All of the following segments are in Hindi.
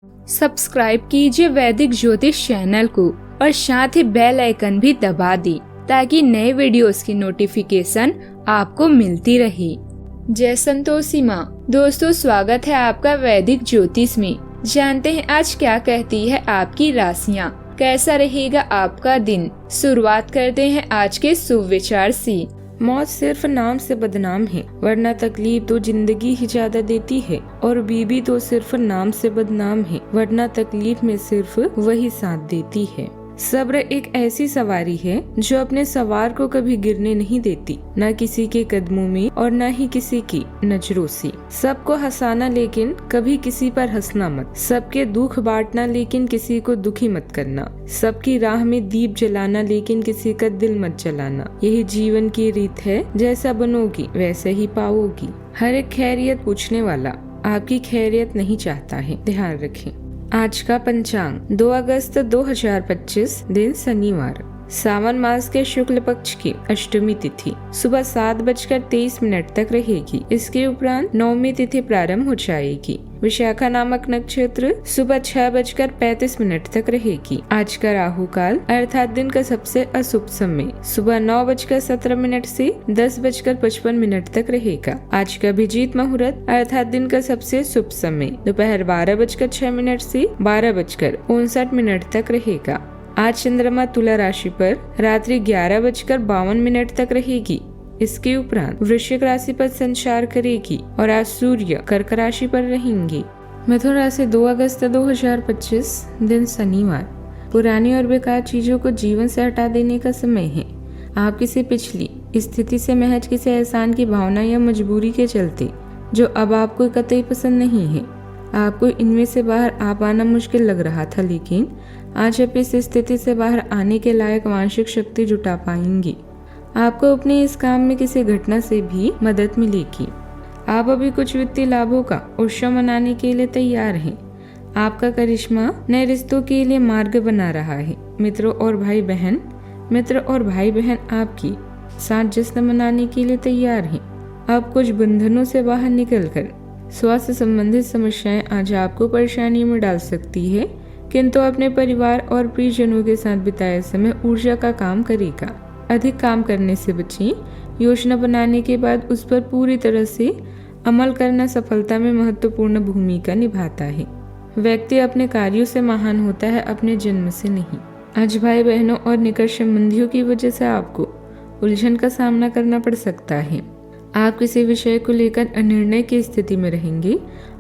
सब्सक्राइब कीजिए वैदिक ज्योतिष चैनल को और साथ ही बेल आइकन भी दबा दी ताकि नए वीडियोस की नोटिफिकेशन आपको मिलती रहे। जय संतोषी माँ। दोस्तों, स्वागत है आपका वैदिक ज्योतिष में। जानते हैं आज क्या कहती है आपकी राशियाँ, कैसा रहेगा आपका दिन। शुरुआत करते हैं आज के शुभ विचार से। मौत सिर्फ नाम से बदनाम है, वरना तकलीफ तो जिंदगी ही ज्यादा देती है। और बीबी तो सिर्फ नाम से बदनाम है, वरना तकलीफ में सिर्फ वही साथ देती है। सब्र एक ऐसी सवारी है जो अपने सवार को कभी गिरने नहीं देती, न किसी के कदमों में और न ही किसी की नजरों से। सबको हंसाना लेकिन कभी किसी पर हंसना मत। सबके दुख बांटना लेकिन किसी को दुखी मत करना। सबकी राह में दीप जलाना लेकिन किसी का दिल मत जलाना। यही जीवन की रीत है, जैसा बनोगी वैसे ही पाओगी। हर एक खैरियत पूछने वाला आपकी खैरियत नहीं चाहता है, ध्यान रखें। आज का पंचांग 2 अगस्त 2025, दिन शनिवार। सावन मास के शुक्ल पक्ष की अष्टमी तिथि सुबह 7:23 तक रहेगी। इसके उपरांत नवमी तिथि प्रारंभ हो जाएगी। विशाखा नामक नक्षत्र सुबह 6:35 तक रहेगी। आज का राहु काल अर्थात दिन का सबसे अशुभ समय सुबह 9:17 से 10:55 तक रहेगा। आज का अभिजीत मुहूर्त अर्थात दिन का सबसे शुभ समय दोपहर 12:06 से 12:59 तक रहेगा। आज चंद्रमा तुला राशि पर रात्रि 11:52 तक रहेगी। इसके उपरांत वृश्चिक राशि पर संचार करेगी और आज सूर्य कर्क राशि पर रहेंगे। मिथुन राशि 2 अगस्त 2025, दिन शनिवार। पुरानी और बेकार चीजों को जीवन से हटा देने का समय है। आप किसी पिछली स्थिति से महज किसी एहसान की भावना या मजबूरी के चलते जो अब आपको कतई पसंद नहीं है, आपको इनमें से बाहर आ पाना मुश्किल लग रहा था, लेकिन आज आप इस स्थिति से बाहर आने के लायक मानसिक शक्ति जुटा पाएंगी। आपको अपने इस काम में किसी घटना से भी मदद मिलेगी। आप अभी कुछ वित्तीय लाभों का उत्सव मनाने के लिए तैयार हैं। आपका करिश्मा नए रिश्तों के लिए मार्ग बना रहा है। मित्र और भाई बहन आपकी साथ जश्न मनाने के लिए तैयार हैं। आप कुछ बंधनों से बाहर निकलकर स्वास्थ्य संबंधित समस्याएं आज आपको परेशानियों में डाल सकती है, किंतु अपने परिवार और प्रियजनों के साथ बिताए समय ऊर्जा का काम करेगा। अधिक काम करने से बचें। योजना बनाने के बाद उस पर पूरी तरह से अमल करना सफलता में महत्वपूर्ण भूमिका निभाता है। व्यक्ति अपने कार्यों से महान होता है, अपने जन्म से नहीं। आज भाई बहनों और निकट संबंधियों की वजह से आपको उलझन का सामना करना पड़ सकता है। आप किसी विषय को लेकर अनिर्णय की स्थिति में रहेंगे।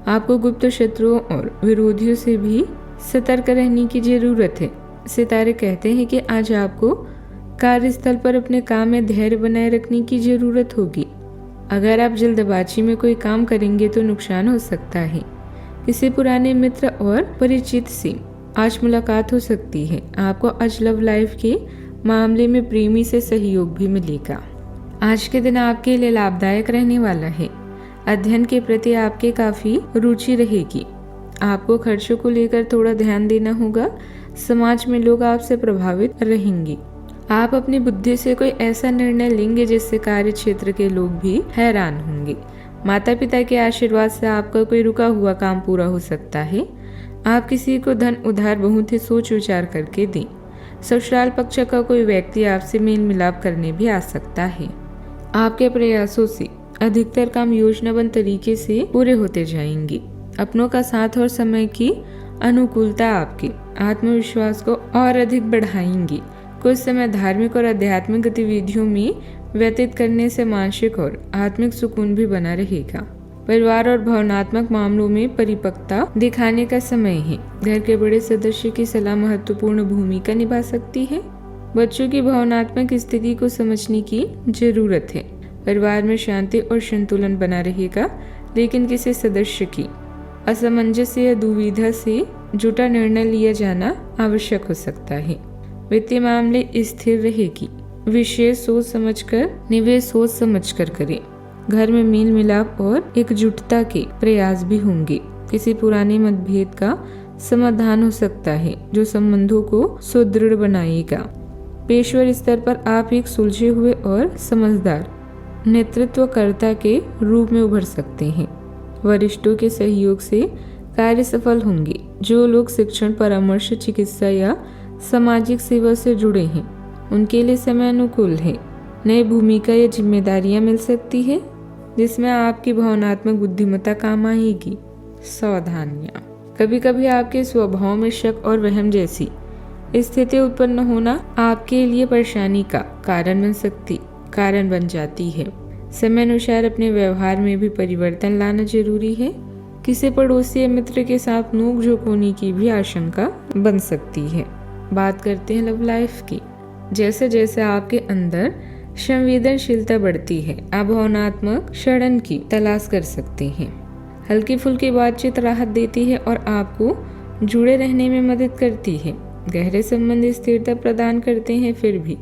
आपको गुप्त शत्रुओं और विरोधियों से भी सतर्क रहने की जरूरत है। सितारे कहते हैं कि आज आपको कार्यस्थल पर अपने काम में धैर्य बनाए रखने की जरूरत होगी। अगर आप जल्दबाजी में कोई काम करेंगे तो नुकसान हो सकता है। किसी पुराने मित्र और परिचित से आज मुलाकात हो सकती है। आपको आज लव लाइफ के मामले में प्रेमी से सहयोग भी मिलेगा। आज के दिन आपके लिए लाभदायक रहने वाला है। अध्ययन के प्रति आपके काफी रुचि रहेगी। आपको खर्चों को लेकर थोड़ा ध्यान देना होगा। समाज में लोग आपसे प्रभावित रहेंगे। आप अपनी बुद्धि से कोई ऐसा निर्णय लेंगे जिससे कार्य क्षेत्र के लोग भी हैरान होंगे। माता पिता के आशीर्वाद से आपका कोई रुका हुआ काम पूरा हो सकता है। आप किसी को धन उधार बहुत ही सोच विचार करके दें। ससुराल पक्ष का कोई व्यक्ति आपसे मेल मिलाप करने भी आ सकता है। आपके प्रयासों से अधिकतर काम योजनाबद्ध तरीके से पूरे होते जाएंगे। अपनों का साथ और समय की अनुकूलता आपके आत्मविश्वास को और अधिक बढ़ाएंगी। कुछ समय धार्मिक और आध्यात्मिक गतिविधियों में व्यतीत करने से मानसिक और आत्मिक सुकून भी बना रहेगा। परिवार और भावनात्मक मामलों में परिपक्वता दिखाने का समय है। घर के बड़े सदस्य की सलाह महत्वपूर्ण भूमिका निभा सकती है। बच्चों की भावनात्मक स्थिति को समझने की जरूरत है। परिवार में शांति और संतुलन बना रहेगा, लेकिन किसी सदस्य की असमंजस या दुविधा से जुटा निर्णय लिया जाना आवश्यक हो सकता है। वित्तीय मामले स्थिर रहेगी। विशेष सोच समझकर निवेश सोच समझकर करें। घर में मेल मिलाप और एकजुटता के प्रयास भी होंगे। किसी पुराने मतभेद का समाधान हो सकता है जो संबंधों को सुदृढ़ बनाएगा। पेशेवर स्तर पर आप एक सुलझे हुए और समझदार नेतृत्वकर्ता के रूप में उभर सकते हैं। वरिष्ठों के सहयोग से कार्य सफल होंगे। जो लोग शिक्षण, परामर्श, चिकित्सा या सामाजिक सेवा से जुड़े हैं उनके लिए समय अनुकूल है। नई भूमिका या जिम्मेदारियां मिल सकती है जिसमें आपकी भावनात्मक बुद्धिमत्ता काम आएगी। सावधानियां, कभी कभी आपके स्वभाव में शक और वहम जैसी स्थिति उत्पन्न होना आपके लिए परेशानी का कारण बन जाती है। समय अनुसार अपने व्यवहार में भी परिवर्तन लाना जरूरी है। किसी पड़ोसी या मित्र के साथ नोक-झोंक होने की भी आशंका बन सकती है। बात करते हैं लव लाइफ की। जैसे जैसे आपके अंदर संवेदनशीलता बढ़ती है, आप भावनात्मक क्षरण की तलाश कर सकते हैं। हल्की फुल्की बातचीत राहत देती है और आपको जुड़े रहने में मदद करती है। गहरे संबंध स्थिरता प्रदान करते हैं, फिर भी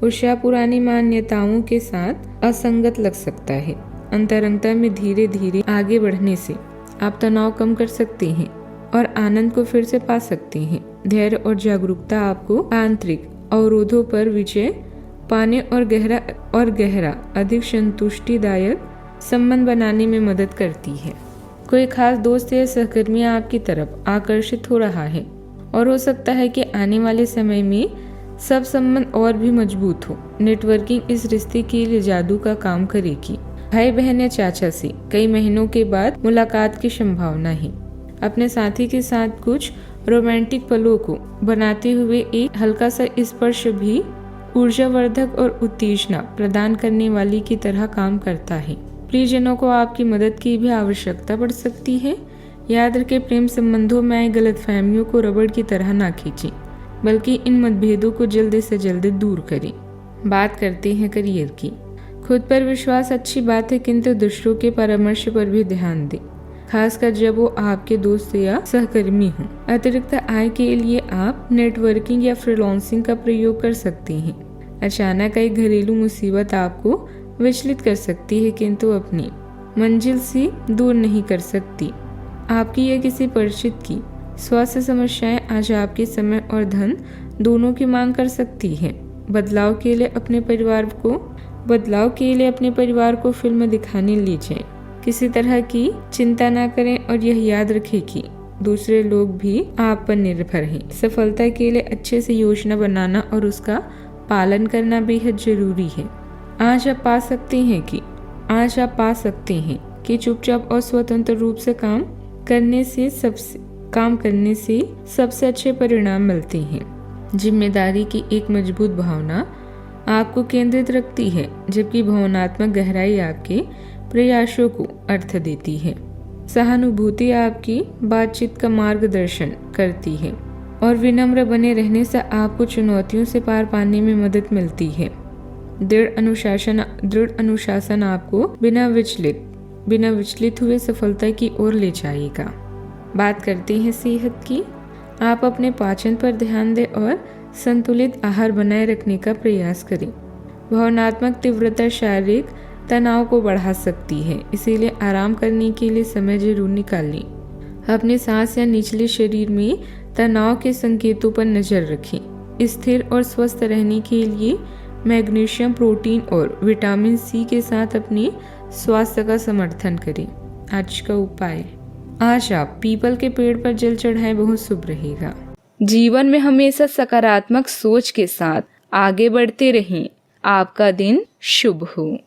उत्साह पुरानी मान्यताओं के साथ असंगत लग सकता है। अंतरंगता में धीरे धीरे आगे बढ़ने से आप तनाव कम कर सकते हैं और आनंद को फिर से पा सकते हैं। धैर्य और जागरूकता आपको आंतरिक अवरोधों पर विजय पाने और गहरा अधिक संतुष्टिदायक संबंध बनाने में मदद करती है। कोई खास दोस्त या सहकर्मी आपकी तरफ आकर्षित हो रहा है और हो सकता है कि आने वाले समय में सब संबंध और भी मजबूत हो। नेटवर्किंग इस रिश्ते के लिए जादू का काम करेगी। भाई बहन या चाचा से कई महीनों के बाद मुलाकात की संभावना है। अपने साथी के साथ कुछ रोमांटिक पलों को बनाते हुए एक हल्का सा स्पर्श भी ऊर्जावर्धक और उत्तेजना प्रदान करने वाली की तरह काम करता है। प्रियजनों को आपकी मदद की भी आवश्यकता पड़ सकती है। याद रखें, प्रेम संबंधों में आए गलतफहमियों को रबड़ की तरह ना खींचें, बल्कि इन मतभेदों को जल्दी से जल्दी दूर करें। बात करते हैं करियर की। खुद पर विश्वास अच्छी बात है, किंतु दूसरों के परामर्श पर भी ध्यान दें, खासकर जब वो आपके दोस्त या सहकर्मी हों। अतिरिक्त आय के लिए आप नेटवर्किंग या फ्रीलांसिंग का प्रयोग कर सकते हैं। अचानक एक घरेलू मुसीबत आपको विचलित कर सकती है, किंतु अपनी मंजिल से दूर नहीं कर सकती। आपकी या किसी परिचित की स्वास्थ्य समस्याएं आज आपके समय और धन दोनों की मांग कर सकती है। बदलाव के लिए अपने परिवार को फिल्म दिखाने ले जाएं। किसी तरह की चिंता ना करें और यह याद रखें कि दूसरे लोग भी आप पर निर्भर हैं। सफलता के लिए अच्छे से योजना बनाना और उसका पालन करना बेहद जरूरी है। आज आप पा सकते हैं कि चुपचाप और स्वतंत्र रूप से काम करने से सबसे अच्छे परिणाम मिलते हैं। जिम्मेदारी की एक मजबूत भावना आपको केंद्रित रखती है, जबकि भावनात्मक गहराई आपके प्रयासों को अर्थ देती है। सहानुभूति आपकी बातचीत का मार्गदर्शन करती है और विनम्र बने रहने से आपको चुनौतियों से पार पाने में मदद मिलती है। दृढ़ अनुशासन आपको बिना विचलित हुए सफलता की ओर ले जाएगा। बात करते हैं सेहत की। आप अपने पाचन पर ध्यान दें और संतुलित आहार बनाए रखने का प्रयास करें। भावनात्मक तीव्रता शारीरिक तनाव को बढ़ा सकती है, इसीलिए आराम करने के लिए समय जरूर निकालें। अपने सांस या निचले शरीर में तनाव के संकेतों पर नजर रखें। स्थिर और स्वस्थ रहने के लिए मैग्नीशियम, प्रोटीन और विटामिन सी के साथ अपने स्वास्थ्य का समर्थन करें। आज का उपाय, आज आप पीपल के पेड़ पर जल चढ़ाएं, बहुत शुभ रहेगा। जीवन में हमेशा सकारात्मक सोच के साथ आगे बढ़ते रहें। आपका दिन शुभ हो।